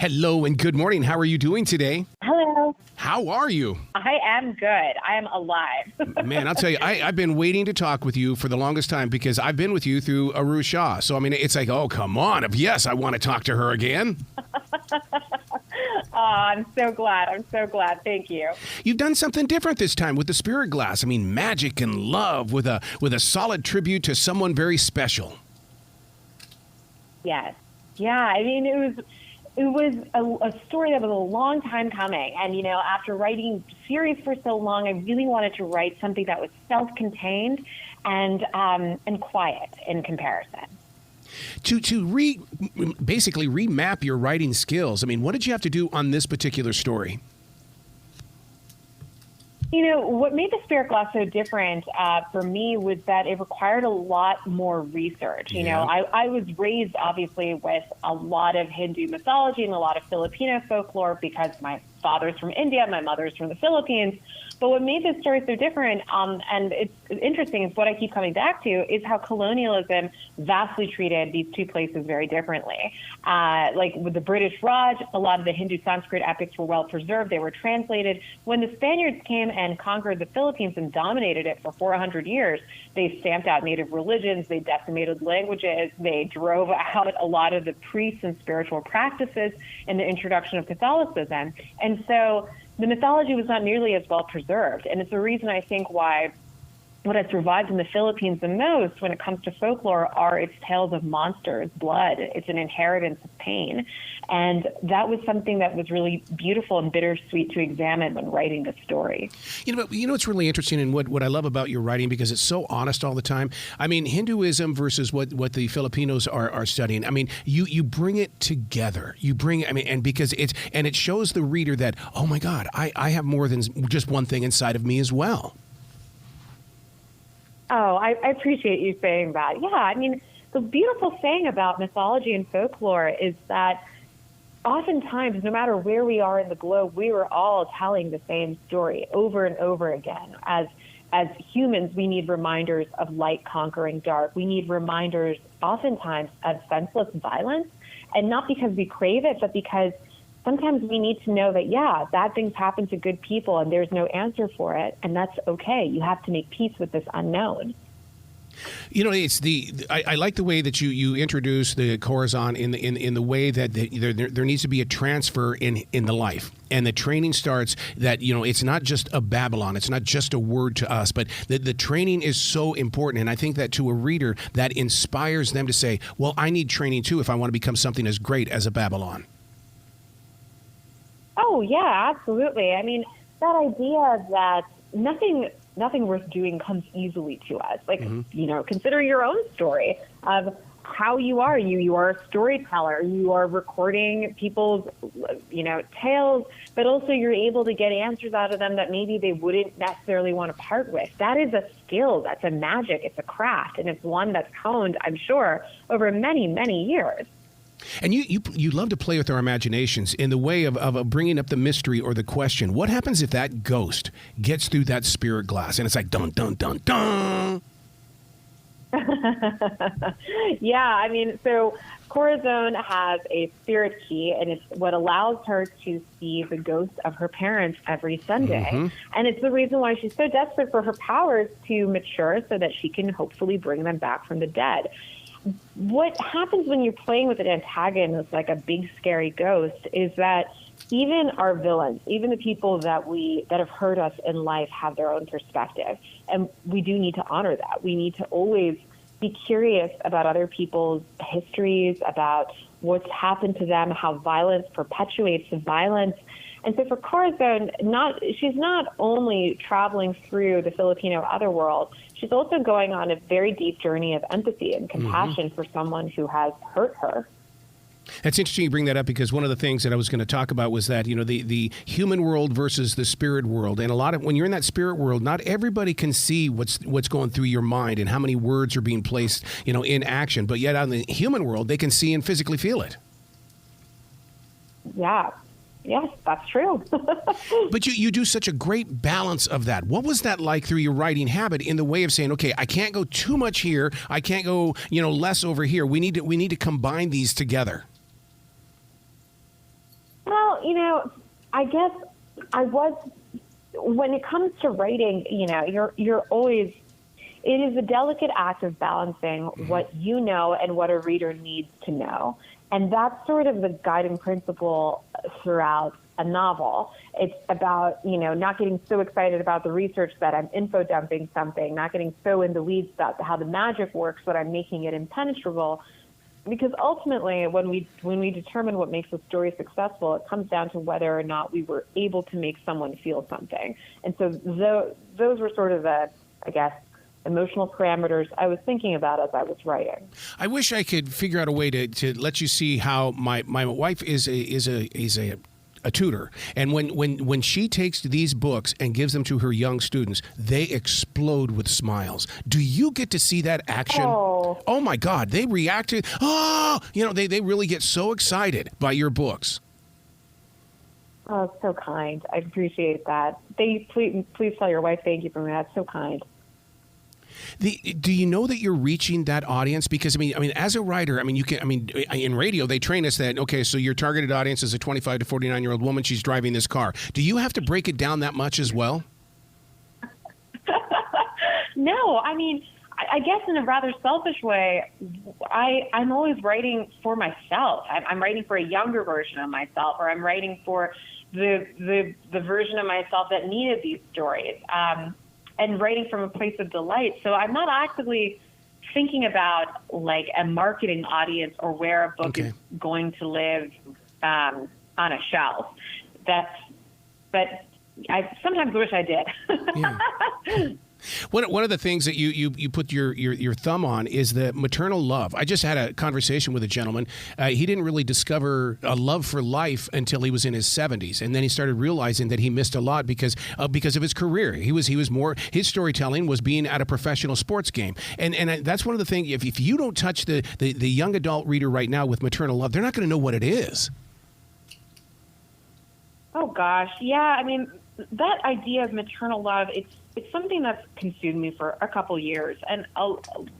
Hello and good morning. How are you doing today? Hello. How are you? I am good. I am alive. Man, I'll tell you, I've been waiting to talk with you for the longest time because I've been with you through Roshani. So, I mean, it's like, oh, come on. Yes, I want to talk to her again. I'm so glad. Thank you. You've done something different this time with the spirit glass. I mean, magic and love with a solid tribute to someone very special. Yes. Yeah. I mean, it was a story that was a long time coming. And, you know, after writing series for so long, I really wanted to write something that was self-contained and quiet in comparison. To basically remap your writing skills, I mean, what did you have to do on this particular story? You know, what made the spirit glass so different for me was that it required a lot more research. You know, I was raised, obviously, with a lot of Hindu mythology and a lot of Filipino folklore because my father's from India, my mother's from the Philippines. But what made this story so different, and it's interesting, is what I keep coming back to, is how colonialism vastly treated these two places very differently. Like with the British Raj, a lot of the Hindu Sanskrit epics were well preserved. They were translated. When the Spaniards came and conquered the Philippines and dominated it for 400 years, they stamped out native religions. They decimated languages. They drove out a lot of the priests and spiritual practices in the introduction of Catholicism. And so the mythology was not nearly as well preserved. And it's the reason I think why what has survived in the Philippines the most when it comes to folklore are its tales of monsters, blood. It's an inheritance of pain. And that was something that was really beautiful and bittersweet to examine when writing the story. You know, it's really interesting, and what I love about your writing, because it's so honest all the time. I mean, Hinduism versus what the Filipinos are studying. I mean, you bring it together. And because it shows the reader that, oh my God, I have more than just one thing inside of me as well. Oh, I appreciate you saying that. Yeah, I mean, the beautiful thing about mythology and folklore is that oftentimes, no matter where we are in the globe, we are all telling the same story over and over again. As humans, we need reminders of light conquering dark. We need reminders oftentimes of senseless violence, and not because we crave it, but because sometimes we need to know that, yeah, bad things happen to good people and there's no answer for it, and that's okay. You have to make peace with this unknown. You know, I like the way that you introduce the Corazon in the way that there needs to be a transfer in the life, and the training starts that, you know, it's not just a babaylan, it's not just a word to us, but the training is so important, and I think that to a reader that inspires them to say, well, I need training too if I want to become something as great as a babaylan. Oh, yeah, absolutely. I mean, that idea that nothing worth doing comes easily to us. Like, you know, consider your own story of how you are. You are a storyteller. You are recording people's, you know, tales, but also you're able to get answers out of them that maybe they wouldn't necessarily want to part with. That is a skill. That's a magic. It's a craft. And it's one that's honed, I'm sure, over many, many years. And you love to play with our imaginations in the way of bringing up the mystery or the question. What happens if that ghost gets through that spirit glass and it's like, dun, dun, dun, dun? Yeah, I mean, so Corazon has a spirit key, and it's what allows her to see the ghosts of her parents every Sunday. And it's the reason why she's so desperate for her powers to mature so that she can hopefully bring them back from the dead. What happens when you're playing with an antagonist like a big scary ghost is that even our villains, even the people that have hurt us in life, have their own perspective, and we do need to honor that. We need to always be curious about other people's histories, about what's happened to them, how violence perpetuates the violence. And so for Corazon, she's not only traveling through the Filipino otherworld, she's also going on a very deep journey of empathy and compassion for someone who has hurt her. That's interesting you bring that up, because one of the things that I was going to talk about was that, you know, the human world versus the spirit world. And when you're in that spirit world, not everybody can see what's going through your mind and how many words are being placed, you know, in action. But yet out in the human world, they can see and physically feel it. Yeah. Yes, that's true. But you do such a great balance of that. What was that like through your writing habit, in the way of saying, okay, I can't go too much here, I can't go, you know, less over here. We need to combine these together. I guess when it comes to writing, you're always, it is a delicate act of balancing what you know and what a reader needs to know. And that's sort of the guiding principle throughout a novel. It's about, not getting so excited about the research that I'm info dumping something, not getting so in the weeds about how the magic works that I'm making it impenetrable. Because ultimately, when we determine what makes a story successful, it comes down to whether or not we were able to make someone feel something. And so those were sort of the, I guess, emotional parameters I was thinking about as I was writing. I wish I could figure out a way to let you see how my wife is a tutor, and when she takes these books and gives them to her young students, they explode with smiles. Do you get to see that action? Oh my God, they react to they really get so excited by your books. Oh, so kind. I appreciate that. Please tell your wife thank you for me. That's so kind. Do you know that you're reaching that audience? Because I mean, as a writer, in radio they train us that so your targeted audience is a 25 to 49-year-old woman. She's driving this car. Do you have to break it down that much as well? No, I guess in a rather selfish way, I'm always writing for myself. I'm writing for a younger version of myself, or I'm writing for the version of myself that needed these stories. And writing from a place of delight. So I'm not actively thinking about like a marketing audience or where a book is going to live on a shelf. But I sometimes wish I did. Yeah. One of the things that you put your thumb on is the maternal love. I just had a conversation with a gentleman. He didn't really discover a love for life until he was in his 70s, and then he started realizing that he missed a lot because of his career. He was more, his storytelling was being at a professional sports game, and that's one of the things. If you don't touch the young adult reader right now with maternal love, they're not going to know what it is. Oh gosh, yeah. That idea of maternal love, it's something that's consumed me for a couple years. And a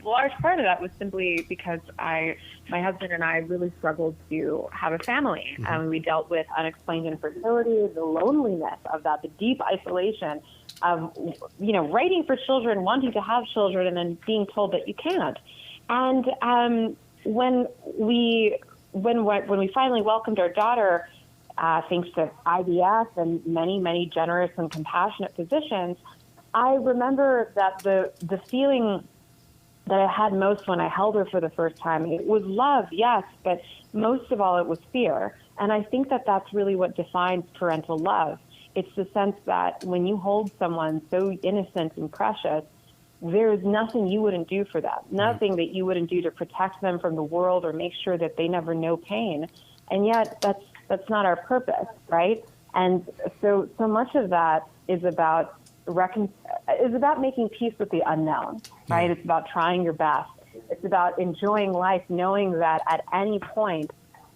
large part of that was simply because my husband and I really struggled to have a family. We dealt with unexplained infertility, the loneliness of that, the deep isolation of, writing for children, wanting to have children, and then being told that you can't. And when we finally welcomed our daughter, thanks to IVF and many, many generous and compassionate physicians, I remember that the feeling that I had most when I held her for the first time, it was love, yes, but most of all, it was fear. And I think that that's really what defines parental love. It's the sense that when you hold someone so innocent and precious, there is nothing you wouldn't do for them, nothing that you wouldn't do to protect them from the world or make sure that they never know pain. And yet that's not our purpose, right? And so much of that is about making peace with the unknown, right? It's about trying your best. It's about enjoying life, knowing that at any point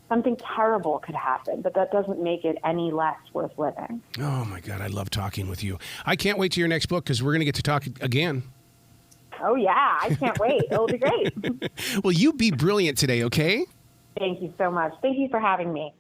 something terrible could happen, but that doesn't make it any less worth living. Oh my God, I love talking with you. I can't wait to your next book because we're going to get to talk again. Oh yeah, I can't wait. It'll be great. Well, you be brilliant today, okay? Thank you so much. Thank you for having me.